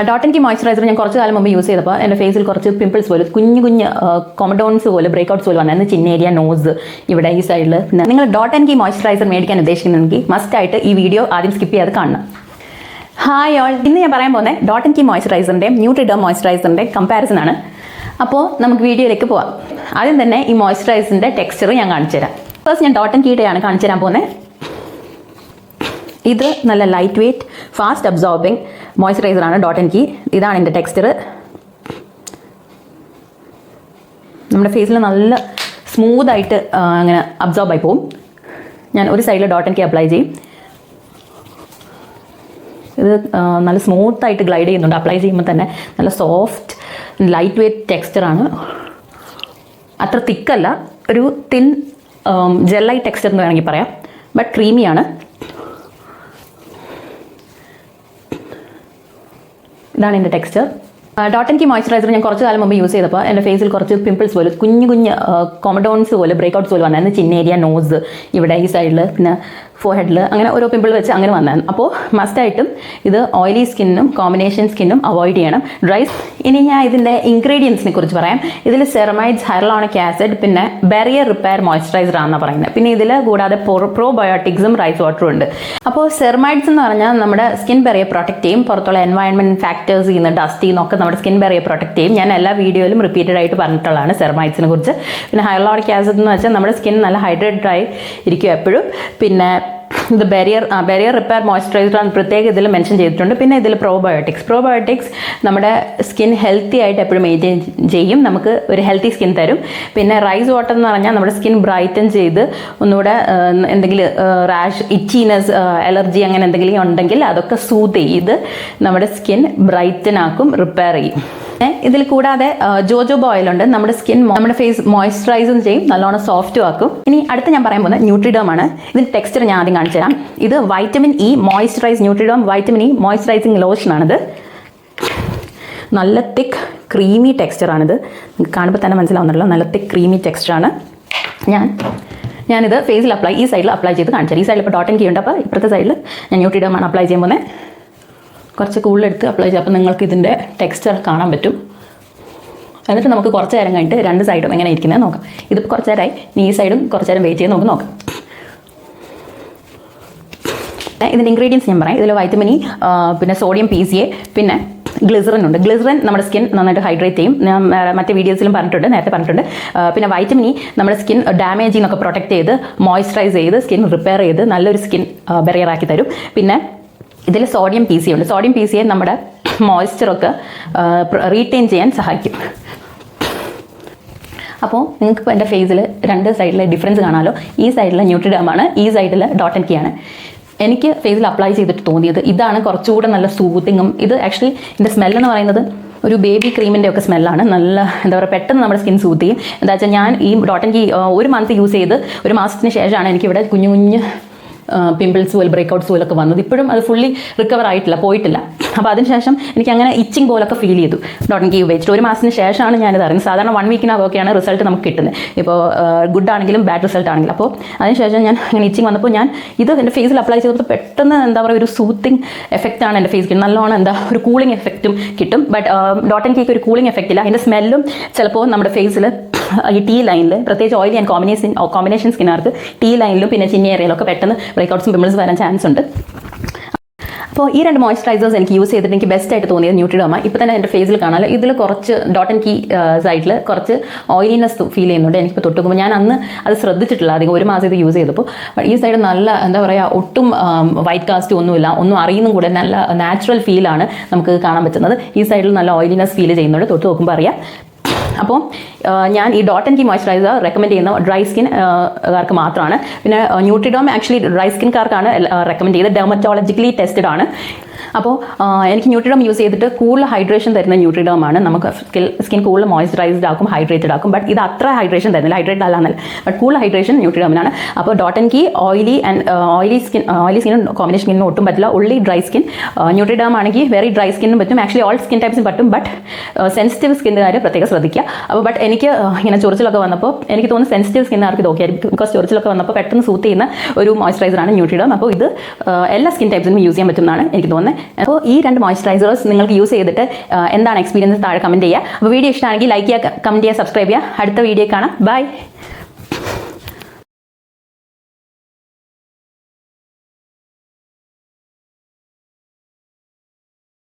Dot and Ki moisturiser ഞാൻ കുറച്ച് കാലം മുമ്പ് യൂസ് ചെയ്തപ്പോൾ എൻ്റെ ഫേസിൽ കുറച്ച് പിമ്പിൾസ് പോലെ കുഞ്ഞു കൊമഡോൺസ് പോലെ ബ്രേക്ക്ഔട്ട്സ് പോലെ വന്നു ചിന്ന ഏരിയ നോസ് ഇവിടെ ഈ സൈഡിൽ. പിന്നെ നിങ്ങൾ ഡോട്ട് ആൻഡ് കി മോയ്സ്ചറൈസർ മേടിക്കാൻ ഉദ്ദേശിക്കുന്നെങ്കിൽ മസ്റ്റായിട്ട് ഈ വീഡിയോ ആദ്യം സ്കിപ്പ് ചെയ്യാതെ കാണണം. ഹായ് ഓൾ, ഇന്ന് ഞാൻ പറയാൻ പോകുന്നത് dot and Ki മോയ്സ്ചറൈസറിൻ്റെയും Nutriderm മോയ്സ്ചറൈസറിൻ്റെയും comparison ആണ്. അപ്പോൾ നമുക്ക് വീഡിയോയിലേക്ക് പോവാം. ആദ്യം തന്നെ ഈ മോയ്സ്ചറൈസറിൻ്റെ ടെക്സ്ചർ ഞാൻ കാണിച്ചു തരാം. ഫസ്റ്റ് ഞാൻ ഡോട്ട് ആൻഡ് കീയുടെയാണ് കാണിച്ചു തരാൻ പോകുന്നത്. ഇത് നല്ല ലൈറ്റ് വെയ്റ്റ് ഫാസ്റ്റ് അബ്സോർബിങ് മോയ്സ്ചറൈസറാണ് ഡോട്ട് ആൻഡ് കി. ഇതാണ് എൻ്റെ ടെക്സ്ചർ. നമ്മുടെ ഫേസിൽ നല്ല സ്മൂത്തായിട്ട് അങ്ങനെ അബ്സോർബ് ആയി പോകും. ഞാൻ ഒരു സൈഡിൽ ഡോട്ട് ആൻഡ് കി അപ്ലൈ ചെയ്യും. ഇത് നല്ല സ്മൂത്തായിട്ട് ഗ്ലൈഡ് ചെയ്യുന്നുണ്ട്. അപ്ലൈ ചെയ്യുമ്പോൾ തന്നെ നല്ല സോഫ്റ്റ് ലൈറ്റ് വെയ്റ്റ് ടെക്സ്ചറാണ്. അത്ര തിക്കല്ല, ഒരു തിൻ ജെല്ലൈ ടെക്സ്ചർ എന്ന് വേണമെങ്കിൽ പറയാം. ബട്ട് ക്രീമിയാണ്. ഇതാണ് എൻ്റെ texture. Dot and Ki moisturiser ഞാൻ കുറച്ച് കാലം മുമ്പ് യൂസ് ചെയ്തപ്പോൾ എൻ്റെ ഫേസിൽ കുറച്ച് പിമ്പിൾസ് പോലെ കുഞ്ഞു കൊമഡോൺസ് പോലെ ബ്രേക്ക്ഔട്ട്സ് പോലെ വന്നായിരുന്നു. ചിന്ന ഏരിയ നോസ് ഇവിടെ ഈ സൈഡിൽ പിന്നെ ഫോർഹെഡിൽ അങ്ങനെ ഓരോ പിമ്പിൾ വെച്ച് അങ്ങനെ വന്നായിരുന്നു. അപ്പോൾ മസ്റ്റായിട്ടും ഇത് ഓയിലി സ്കിന്നും കോമ്പിനേഷൻ സ്കിന്നും അവോയ്ഡ് ചെയ്യണം. ഇനി ഞാൻ ഇതിൻ്റെ ഇൻഗ്രീഡിയൻസിനെ കുറിച്ച് പറയാം. ഇതിൽ സെറമൈഡ്സ്, ഹൈറലോണിക് ആസിഡ്, പിന്നെ ബാരിയർ റിപ്പയർ മോയ്സ്ചറൈസർ ആണെന്നാണ് പറയുന്നത്. പിന്നെ ഇതിൽ കൂടാതെ പ്രോബയോട്ടിക്സും റൈസ് വാട്ടറും ഉണ്ട്. അപ്പോൾ സെറമൈഡ്സ് എന്ന് പറഞ്ഞാൽ നമ്മുടെ സ്കിൻ ബാരിയർ പ്രൊട്ടക്ട് ചെയ്യും. പുറത്തുള്ള എൻവയൺമെൻറ്റ് ഫാക്ടേഴ്സ് ചെയ്യുന്ന ഡസ്റ്റിൽ നിന്നൊക്കെ നമ്മുടെ സ്കിൻ ബാരിയർ പ്രൊട്ടക്ട് ചെയ്യും. ഞാൻ എല്ലാ വീഡിയോയിലും റിപ്പീറ്റഡ് ആയിട്ട് പറഞ്ഞിട്ടുള്ളതാണ് സെറമൈഡ്സിനെ കുറിച്ച്. പിന്നെ ഹൈറലോണിക് ആസിഡ് എന്ന് വെച്ചാൽ നമ്മുടെ സ്കിൻ നല്ല ഹൈഡ്രേറ്റഡ് ആയി ഇരിക്കും എപ്പോഴും. പിന്നെ ഇത് ബാരിയർ റിപ്പയർ മോയ്സ്ചറൈസറാണ് പ്രത്യേകം ഇതിൽ മെൻഷൻ ചെയ്തിട്ടുണ്ട്. പിന്നെ ഇതിൽ പ്രോബയോട്ടിക്സ് നമ്മുടെ സ്കിൻ ഹെൽത്തി ആയിട്ട് എപ്പോഴും മെയിൻറ്റെയിൻ ചെയ്യും, നമുക്ക് ഒരു ഹെൽത്തി സ്കിൻ തരും. പിന്നെ റൈസ് വാട്ടർ എന്ന് പറഞ്ഞാൽ നമ്മുടെ സ്കിൻ ബ്രൈറ്റൻ ചെയ്ത് ഒന്നുകൂടെ എന്തെങ്കിലും റാഷ്, ഇച്ചിനെസ്, അലർജി അങ്ങനെ എന്തെങ്കിലും ഉണ്ടെങ്കിൽ അതൊക്കെ സൂത്ത് ചെയ്ത് നമ്മുടെ സ്കിൻ ബ്രൈറ്റൻ ആക്കും, റിപ്പയർ ചെയ്യും. ഇതിൽ കൂടാതെ ജോജോബ ഓയിലുണ്ട്. നമ്മുടെ സ്കിൻ, നമ്മുടെ ഫേസ് മോയ്സ്ചറൈസും ചെയ്യും, നല്ലോണം സോഫ്റ്റും ആക്കും. ഇനി അടുത്ത് ഞാൻ പറയാൻ പോകുന്നത് ന്യൂട്രിഡേം ആണ്. ഇതിൻ്റെ ടെക്സ്ചർ ഞാൻ ആദ്യം കാണിച്ചു തരാം. ഇത് vitamin E moisturize Nutriderm vitamin E moisturizing ലോഷനാണിത്. നല്ല തിക്ക് ക്രീമി ടെക്സ്ചറാണിത്. നിങ്ങൾക്ക് കാണുമ്പോൾ തന്നെ മനസ്സിലാവുന്നുണ്ടല്ലോ, നല്ല തിക്ക് ക്രീമി ടെക്സ്ചറാണ്. ഞാനിത് ഫേസിൽ ഈ സൈഡിൽ അപ്ലൈ ചെയ്ത് കാണിച്ചു തരാം. ഈ സൈഡിൽ ഇപ്പോൾ ഡോട്ട് ആൻഡ് കി ഉണ്ട്. അപ്പോൾ ഇപ്പുറത്തെ സൈഡിൽ ഞാൻ ന്യൂട്രിഡേം ആണ് അപ്ലൈ ചെയ്യാൻ പോകുന്നത്. കുറച്ച് കൂടുതലെടുത്ത് അപ്ലൈ ചെയ്യാം. അപ്പോൾ നിങ്ങൾക്ക് ഇതിൻ്റെ ടെക്സ്ചർ കാണാൻ പറ്റും. എന്നിട്ട് നമുക്ക് കുറച്ച് നേരം കഴിഞ്ഞിട്ട് രണ്ട് സൈഡും എങ്ങനെ ഇരിക്കുന്നത് നോക്കാം. ഇതിപ്പോൾ കുറച്ച് നേരമായി, ഇനി ഈ സൈഡും കുറച്ച് നേരം വെയിറ്റ് ചെയ്ത് നമുക്ക് നോക്കാം. ഇതിൻ്റെ ഇൻഗ്രീഡിയൻസ് ഞാൻ പറയാം. ഇതിൽ വൈറ്റമിൻ ഇ, പിന്നെ സോഡിയം PCA, പിന്നെ ഗ്ലിസറിൻ ഉണ്ട്. ഗ്ലിസറിൻ നമ്മുടെ സ്കിൻ നന്നായിട്ട് ഹൈഡ്രേറ്റ് ചെയ്യും. ഞാൻ മറ്റേ വീഡിയോസിലും നേരത്തെ പറഞ്ഞിട്ടുണ്ട്. പിന്നെ വൈറ്റമിൻ ഇ നമ്മുടെ സ്കിൻ ഡാമേജിൽ നിന്നൊക്കെ പ്രൊട്ടക്ട് ചെയ്ത് മോയ്സ്ചറൈസ് ചെയ്ത് സ്കിൻ റിപ്പയർ ചെയ്ത് നല്ലൊരു സ്കിൻ ബാരിയർ ആക്കി തരും. പിന്നെ ഇതിൽ സോഡിയം PCA ഉണ്ട്. സോഡിയം PCA നമ്മുടെ മോയ്സ്ചറൊക്കെ റീറ്റെയിൻ ചെയ്യാൻ സഹായിക്കും. അപ്പോൾ നിങ്ങൾക്ക് എൻ്റെ ഫേസിൽ രണ്ട് സൈഡിലെ ഡിഫറൻസ് കാണാമല്ലോ. ഈ സൈഡിൽ ന്യൂട്രിഡേം ആണ്, ഈ സൈഡിൽ ഡോട്ട് ആൻഡ് കി ആണ്. എനിക്ക് ഫേസിൽ അപ്ലൈ ചെയ്തിട്ട് തോന്നിയത് ഇതാണ് കുറച്ചുകൂടെ നല്ല സൂത്തിങ്ങും. ഇത് ആക്ച്വലി ഇതിൻ്റെ സ്മെല്ലെന്ന് പറയുന്നത് ഒരു ബേബി ക്രീമിൻ്റെ ഒക്കെ സ്മെല്ലാണ്. നല്ല എന്താ പറയുക, പെട്ടെന്ന് നമ്മുടെ സ്കിൻ സൂത്ത് ചെയ്യും. എന്താ വെച്ചാൽ ഞാൻ ഈ ഡോട്ട് ആൻഡ് കി ഒരു മന്ത് യൂസ് ചെയ്ത് ഒരു മാസത്തിന് ശേഷമാണ് എനിക്കിവിടെ കുഞ്ഞു പിമ്പിൾസ് പോലെ ബ്രേക്ക്ഔട്ട്സ് പോലൊക്കെ വന്നത്. ഇപ്പോഴും അത് ഫുള്ളി റിക്കവർ ആയിട്ടില്ല, പോയിട്ടില്ല. അപ്പോൾ അതിനുശേഷം എനിക്ക് അങ്ങനെ ഇച്ചിങ് പോലൊക്കെ ഫീൽ ചെയ്തു ഡോട്ട് ആൻഡ് കി ഉപയോഗിച്ചിട്ട്. ഒരു മാസത്തിന് ശേഷമാണ് ഞാനിത് അറിയുന്നത്. സാധാരണ 1 വീക്കിനൊക്കെയാണ് റിസൾട്ട് നമുക്ക് കിട്ടുന്നത്, ഇപ്പോൾ ഗുഡ് ആണെങ്കിലും ബാഡ് റിസൾട്ട് ആണെങ്കിലും. അപ്പോൾ അതിനുശേഷം ഞാൻ അങ്ങനെ ഇച്ചിങ് വന്നപ്പോൾ ഞാൻ ഇത് എൻ്റെ ഫേസിൽ അപ്ലൈ ചെയ്തപ്പോൾ പെട്ടെന്ന് എന്താ പറയുക, ഒരു സൂത്തിങ് എഫക്റ്റാണ് എൻ്റെ ഫേസിൽ. നല്ലോണം ഒരു കൂളിംഗ് എഫക്റ്റും കിട്ടും. ബട്ട് ഡോട്ട് ആൻഡ് കിക്ക് ഒരു കൂളിംഗ് എഫക്റ്റ് ഇല്ല. അതിൻ്റെ സ്മെല്ലും ചിലപ്പോൾ നമ്മുടെ ഫേസിൽ ഈ T ലൈനിൽ, പ്രത്യേകിച്ച് ഓയിലി ആൻഡ് കോമ്പിനേഷൻ സ്കിന്നുകാർക്ക് T ലൈനിലും പിന്നെ ചിന്ന ഏരിയയിലൊക്കെ പെട്ടെന്ന് ബ്രേക്ക്ഔട്ട്സും പിമ്പിൾസ് വരാൻ ചാൻസ് ഉണ്ട്. അപ്പോൾ ഈ രണ്ട് മോയ്സ്ചറൈസേഴ്സ് എനിക്ക് യൂസ് ചെയ്തിട്ട് എനിക്ക് ബെസ്റ്റ് ആയിട്ട് തോന്നിയത് ന്യൂട്രിഡേം. ഇപ്പോൾ തന്നെ എൻ്റെ ഫേസിൽ കാണാമല്ലോ, ഇതിൽ കുറച്ച് ഡോട്ട് ആൻഡ് കി സൈഡിൽ കുറച്ച് ഓയിലിനെസ് ഫീൽ ചെയ്യുന്നുണ്ട്. എനിക്കിപ്പോൾ തൊട്ടുമ്പോൾ ഞാൻ അന്ന് അത് ശ്രദ്ധിച്ചിട്ടില്ല അധികം, ഒരു മാസം ഇത് യൂസ് ചെയ്തപ്പോൾ. ഈ സൈഡ് നല്ല എന്താ പറയുക, ഒട്ടും വൈറ്റ് കാസ്റ്റ് ഒന്നുമില്ല, ഒന്നും അറിയുന്നും കൂടെ നല്ല നാച്ചുറൽ ഫീലാണ് നമുക്ക് കാണാൻ പറ്റുന്നത്. ഈ സൈഡിൽ നല്ല ഓയിലിനെസ് ഫീൽ ചെയ്യുന്നുണ്ട്, തൊട്ട് നോക്കുമ്പോൾ അറിയാം. അപ്പോൾ ഞാൻ ഈ dot and Ki moisturiser recommend ചെയ്യുന്ന ഡ്രൈ സ്കിൻകാർക്ക് മാത്രമാണ്. പിന്നെ ന്യൂട്രിഡേം ആക്ച്വലി ഡ്രൈ സ്കിൻകാർക്കാണ് റെക്കമെൻഡ് ചെയ്തത്, ഡെർമറ്റോളജിക്കലി ടെസ്റ്റഡ് ആണ്. അപ്പോൾ എനിക്ക് ന്യൂട്രിഡേം യൂസ് ചെയ്തിട്ട് കൂടുതൽ ഹൈഡ്രേഷൻ തരുന്ന ന്യൂട്രിഡേം ആണ്. നമുക്ക് സ്കിൻ കൂടുതൽ മോയ്സ്ചറൈസ്ഡ് ആക്കും, ഹൈഡ്രേറ്റഡ് ആക്കും. ബട്ട് ഇത് അത്ര ഹൈഡ്രേഷൻ തരുന്നില്ല, ഹൈഡ്രേറ്റഡ് അല്ലാന്നല്ല, ബട്ട് കൂടുതൽ ഹൈഡ്രേഷൻ ന്യൂട്രിഡേമിനാണ്. അപ്പോൾ ഡോട്ട് ആൻഡ് കി ഓയിലി സ്കിന്നും കോമ്പിനേഷൻ സ്കിന്നും ഒട്ടും പറ്റില്ല, ഒള്ളി ഡ്രൈ സ്കിൻ. ന്യൂട്രിഡേം ആണെങ്കിൽ വെറി ഡ്രൈ സ്കിന്നും പറ്റും, ആക്ച്വലി ഓൾ സ്കിൻ ടൈപ്സും പറ്റും. ബട്ട് സെൻസിറ്റീവ് സ്കിന്നുകാർ പ്രത്യേകം ശ്രദ്ധിക്കുക. അപ്പോൾ ബട്ട് എനിക്ക് ഇങ്ങനെ ചൊറിച്ചിലൊക്കെ വന്നപ്പോൾ എനിക്ക് തോന്നുന്നു സെൻസിറ്റീവ് സ്കിന്നുകാർക്ക് ഇത് ഓക്കെയായിരിക്കും. ബിക്കോസ് ചൊറിച്ചിലൊക്കെ വന്നപ്പോൾ പെട്ടെന്ന് സൂത്ത് ചെയ്യുന്ന ഒരു മോയ്സ്ചറൈസറാണ് ന്യൂട്രിഡേം. അപ്പോൾ ഇത് എല്ലാ സ്കിൻ ടൈപ്സിനും യൂസ് ചെയ്യാൻ പറ്റുന്നതാണ് എനിക്ക് തോന്നുന്നത്. തോന്നുന്നത്. അപ്പോൾ ഈ 2 മോയ്സ്ചറൈസേഴ്സ് നിങ്ങൾക്ക് യൂസ് ചെയ്തിട്ട് എന്താണ് എക്സ്പീരിയൻസ് താഴെ കമൻറ്റ് ചെയ്യുക. അപ്പോൾ വീഡിയോ ഇഷ്ടമാണെങ്കിൽ ലൈക്ക് ചെയ്യുക, കമൻറ്റ് ചെയ്യുക, സബ്സ്ക്രൈബ് ചെയ്യുക. അടുത്ത വീഡിയോ കാണാം. ബൈ.